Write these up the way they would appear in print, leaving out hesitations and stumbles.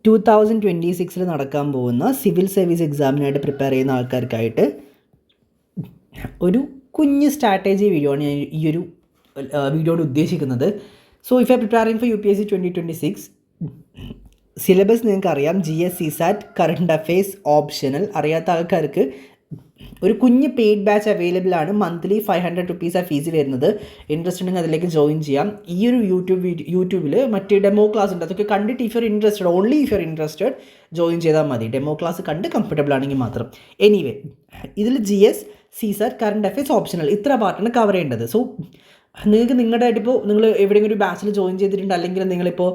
2026 നടക്കാൻ പോകുന്ന civil service എക്സാമിനായിട്ട് prepare ചെയ്യുന്ന ആൾക്കാർക്കായിട്ട് ഒരു കുഞ്ഞ് സ്ട്രാറ്റജി വീഡിയോ ആണ് ഞാൻ ഈ ഒരു വീഡിയോയോട് ഉദ്ദേശിക്കുന്നത്. So if I preparing for UPSC 2026 syllabus നിങ്ങൾക്കറിയാം. GS, CSAT, current affairs optional. അറിയാത്ത ആൾക്കാർക്ക് ഒരു കുഞ്ഞ് പെയ്ഡ് ബാച്ച് അവൈലബിൾ ആണ്. മന്ത്ലി 500 റുപ്പീസ് ഫീസ് വരുന്നത്. ഇൻട്രസ്റ്റ് ഉണ്ടെങ്കിൽ അതിലേക്ക് ജോയിൻ ചെയ്യാം. ഈ ഒരു യൂട്യൂബിൽ മറ്റേ ഡെമോ ക്ലാസ് ഉണ്ട്. അതൊക്കെ കണ്ടിട്ട് if you interested, only if you interested join ചെയ്താൽ മതി. ഡെമോ ക്ലാസ് കണ്ട് കംഫർട്ടബിൾ ആണെങ്കിൽ മാത്രം. എനിവേ, ഇതിൽ GS, CSAT, current affairs optional ഇത്ര പാർട്ടാണ് കവർ ചെയ്യേണ്ടത്. സോ നിങ്ങൾക്ക് നിങ്ങളുടേതായിട്ടിപ്പോൾ നിങ്ങൾ എവിടെയെങ്കിലും ഒരു ബാച്ചിൽ ജോയിൻ ചെയ്തിട്ടുണ്ട്, അല്ലെങ്കിൽ നിങ്ങളിപ്പോൾ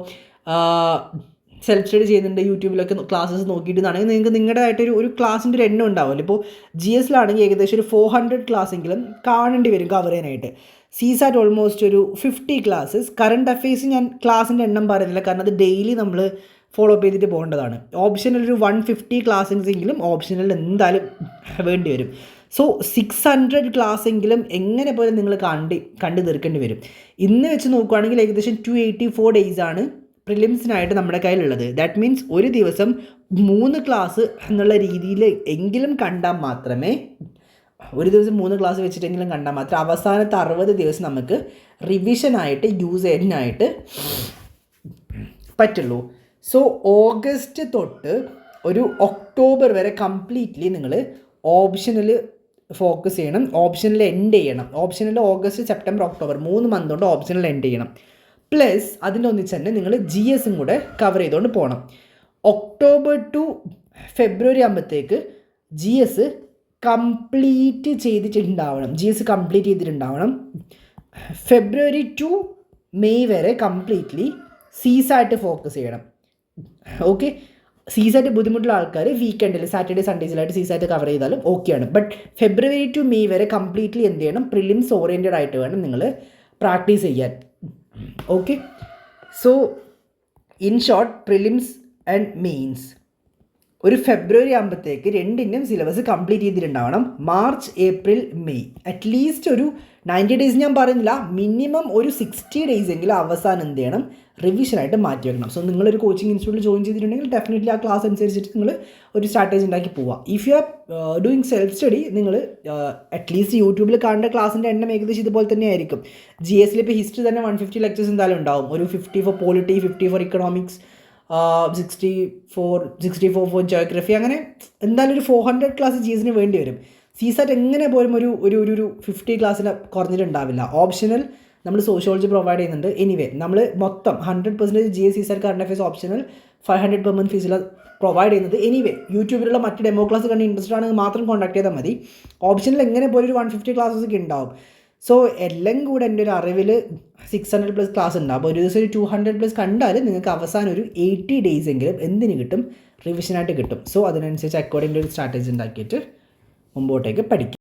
സെൽഫ് സ്റ്റഡി ചെയ്യുന്നുണ്ട്, യൂട്യൂബിലൊക്കെ ക്ലാസ്സസ് നോക്കിയിട്ടാണെങ്കിൽ നിങ്ങൾക്ക് നിങ്ങളുടേതായിട്ടൊരു ഒരു ക്ലാസ്സിൻ്റെ ഒരു എണ്ണം ഉണ്ടാവുമല്ലോ. ഇപ്പോൾ GSലാണെങ്കിൽ ഏകദേശം ഒരു 400 ക്ലാസ്സെങ്കിലും കാണേണ്ടി വരും കവർ ചെയ്യാനായിട്ട്. CSAT ഓൾമോസ്റ്റ് ഒരു 50 ക്ലാസ്സസ്. കറണ്ട് അഫെയർസ് ഞാൻ ക്ലാസ്സിൻ്റെ എണ്ണം പറയുന്നില്ല, കാരണം അത് ഡെയിലി നമ്മൾ ഫോളോ അപ്പ് ചെയ്തിട്ട് പോകേണ്ടതാണ്. ഓപ്ഷനിൽ ഒരു 150 ക്ലാസ്സെങ്കിലും ഓപ്ഷനിൽ എന്തായാലും വേണ്ടി വരും. സോ 600 ക്ലാസ്സെങ്കിലും എങ്ങനെ പോലും നിങ്ങൾ കണ്ടു തീർക്കേണ്ടി വരും. ഇന്ന് വെച്ച് നോക്കുകയാണെങ്കിൽ ഏകദേശം 284 ഡേയ്സാണ് പ്രിലിംസിനായിട്ട് നമ്മുടെ കയ്യിലുള്ളത്. ദാറ്റ് മീൻസ് ഒരു ദിവസം 3 ക്ലാസ് എന്നുള്ള രീതിയിൽ എങ്കിലും കണ്ടാൽ മാത്രമേ, ഒരു ദിവസം 3 ക്ലാസ് വെച്ചിട്ടെങ്കിലും കണ്ടാൽ മാത്രമേ അവസാനത്തെ 60 ദിവസം നമുക്ക് റിവിഷനായിട്ട് യൂസ് ചെയ്യാനായിട്ട് പറ്റുള്ളൂ. സോ ഓഗസ്റ്റ് തൊട്ട് ഒരു ഒക്ടോബർ വരെ കംപ്ലീറ്റ്ലി നിങ്ങൾ ഓപ്ഷനിൽ ഫോക്കസ് ചെയ്യണം. ഓപ്ഷനിൽ എൻഡ് ചെയ്യണം. ഓപ്ഷനിൽ ഓഗസ്റ്റ്, സെപ്റ്റംബർ, ഒക്ടോബർ 3 മന്ത് കൊണ്ട് ഓപ്ഷനിൽ എൻഡ് ചെയ്യണം. പ്ലസ് അതിൻ്റെ ഒന്നിച്ച് തന്നെ നിങ്ങൾ GSും കൂടെ കവർ ചെയ്തുകൊണ്ട് പോകണം. ഒക്ടോബർ ടു ഫെബ്രുവരി ആകുമ്പോഴത്തേക്ക് GS കംപ്ലീറ്റ് ചെയ്തിട്ടുണ്ടാവണം. ഫെബ്രുവരി ടു മെയ് വരെ കംപ്ലീറ്റ്ലി CSAT ഫോക്കസ് ചെയ്യണം. ഓക്കെ, CSAT ബുദ്ധിമുട്ടുള്ള ആൾക്കാർ വീക്കെൻഡിൽ സാറ്റർഡേ സൺഡേസിലായിട്ട് CSAT കവർ ചെയ്താലും ഓക്കെയാണ്. ബട്ട് ഫെബ്രുവരി ടു മെയ് വരെ കംപ്ലീറ്റ്ലി എന്ത് ചെയ്യണം, പ്രിലിംസ് ഓറിയൻറ്റഡ് ആയിട്ട് വേണം നിങ്ങൾ പ്രാക്ടീസ് ചെയ്യാൻ. Okay, so in short, prelims and mains ഒരു ഫെബ്രുവരി ആകുമ്പോഴത്തേക്ക് രണ്ടിൻ്റെയും സിലബസ് കംപ്ലീറ്റ് ചെയ്തിട്ടുണ്ടാവണം. മാർച്ച്, ഏപ്രിൽ, മെയ് അറ്റ്ലീസ്റ്റ് ഒരു 90 ഡേയ്സ് ഞാൻ പറയുന്നില്ല, മിനിമം ഒരു 60 ഡേയ്സ് എങ്കിലും അവസാനം എന്ത് ചെയ്യണം, റിവിഷനായിട്ട് മാറ്റി വെക്കണം. സോ നിങ്ങളൊരു കോച്ചിങ് ഇൻസ്റ്റിറ്റ്യൂട്ടിൽ ജോയിൻ ചെയ്തിട്ടുണ്ടെങ്കിൽ ഡെഫിനറ്റ്ലി ആ ക്ലാസ് അനുസരിച്ചിട്ട് നിങ്ങൾ ഒരു സ്ട്രാറ്റജി ഉണ്ടാക്കി പോവുക. If you are doing self study, നിങ്ങൾ അറ്റ്ലീസ്റ്റ് യൂട്യൂബിൽ കാണേണ്ട ക്ലാസ്സിൻ്റെ എണ്ണം ഏകദേശം ഇതുപോലെ തന്നെ ആയിരിക്കും. GSൽ ഇപ്പോൾ ഹിസ്റ്ററി തന്നെ 150 ലെക്ചേഴ്സ് എന്തായാലും ഉണ്ടാവും. ഒരു 50 for polity, 50 for economics, 64 for geography, അങ്ങനെ എന്തായാലും ഒരു 400 ക്ലാസ് GSന് വേണ്ടി വരും. CSAT എങ്ങനെ പോലും ഒരു 50 ക്ലാസ്സിൽ കുറഞ്ഞിട്ടുണ്ടാവില്ല. ഓപ്ഷണൽ നമ്മൾ സോഷ്യോളജി പ്രൊവൈഡ് ചെയ്യുന്നുണ്ട്. എനിവേ, നമ്മൾ മൊത്തം 100% GS, CSAT, current affairs optional 500 per month ഫീസിൽ പ്രൊവൈഡ് ചെയ്യുന്നത്. എനിവേ, യൂട്യൂബിലുള്ള മറ്റ് ഡെമോ ക്ലാസ് കണ്ട് ഇൻട്രസ്റ്റ് ആണെങ്കിൽ മാത്രം കോൺടാക്ട് ചെയ്താൽ മതി. ഓപ്ഷനിൽ എങ്ങനെ പോലും ഒരു 150 ക്ലാസ്സസ് ഒക്കെ ഉണ്ടാവും. സോ എല്ലാം കൂടെ എൻ്റെ ഒരു അറിവിൽ 600+ ക്ലാസ് ഉണ്ടാവും. അപ്പോൾ ഒരു ദിവസം ഒരു 200+ കണ്ടാൽ നിങ്ങൾക്ക് അവസാനം ഒരു 80 ഡേയ്സ് എങ്കിലും എന്തിന് കിട്ടും, റിവിഷനായിട്ട് കിട്ടും. സോ അതിനനുസരിച്ച് അക്കോർഡിംഗ് ഒരു സ്ട്രാറ്റജി ഉണ്ടാക്കിയിട്ട് മുമ്പോട്ടേക്ക് പഠിക്കും.